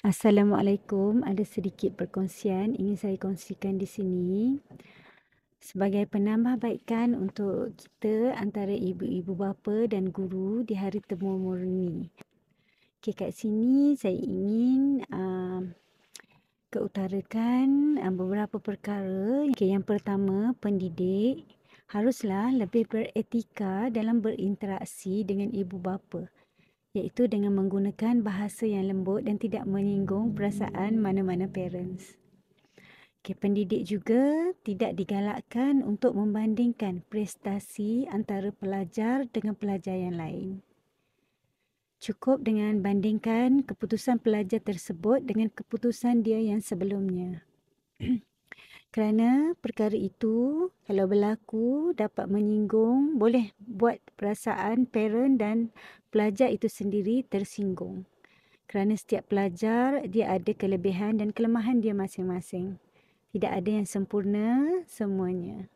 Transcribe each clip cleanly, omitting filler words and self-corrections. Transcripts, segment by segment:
Assalamualaikum. Ada sedikit perkongsian ingin saya kongsikan di sini. Sebagai penambahbaikan untuk kita antara ibu-ibu bapa dan guru di Hari Temu Murni. Okey, kat sini saya ingin keutarakan beberapa perkara. Okey, yang pertama, pendidik haruslah lebih beretika dalam berinteraksi dengan ibu bapa, iaitu dengan menggunakan bahasa yang lembut dan tidak menyinggung perasaan mana-mana parents. Okay, pendidik juga tidak digalakkan untuk membandingkan prestasi antara pelajar dengan pelajar yang lain. Cukup dengan bandingkan keputusan pelajar tersebut dengan keputusan dia yang sebelumnya. Kerana perkara itu kalau berlaku dapat menyinggung, boleh buat perasaan parent dan pelajar itu sendiri tersinggung. Kerana setiap pelajar dia ada kelebihan dan kelemahan dia masing-masing. Tidak ada yang sempurna semuanya.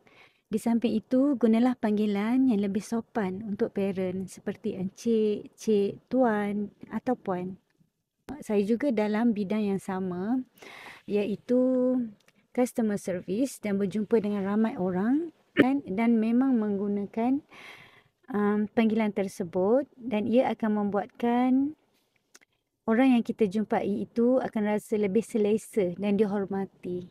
Di samping itu, gunalah panggilan yang lebih sopan untuk parent seperti encik, cik, tuan atau puan. Saya juga dalam bidang yang sama, iaitu customer service dan berjumpa dengan ramai orang dan memang menggunakan panggilan tersebut, dan ia akan membuatkan orang yang kita jumpai itu akan rasa lebih selesa dan dihormati.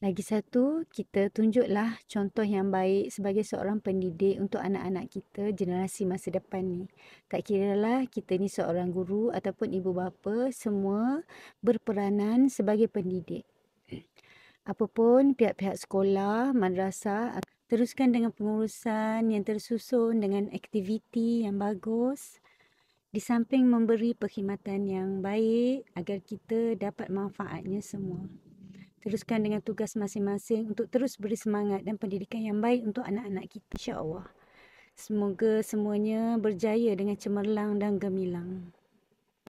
Lagi satu, kita tunjuklah contoh yang baik sebagai seorang pendidik untuk anak-anak kita, generasi masa depan ni. Tak kiralah kita ni seorang guru ataupun ibu bapa, semua berperanan sebagai pendidik. Apapun pihak-pihak sekolah, madrasah, teruskan dengan pengurusan yang tersusun dengan aktiviti yang bagus. Di samping memberi perkhidmatan yang baik agar kita dapat manfaatnya semua. Teruskan dengan tugas masing-masing untuk terus beri semangat dan pendidikan yang baik untuk anak-anak kita, insya-Allah. Semoga semuanya berjaya dengan cemerlang dan gemilang.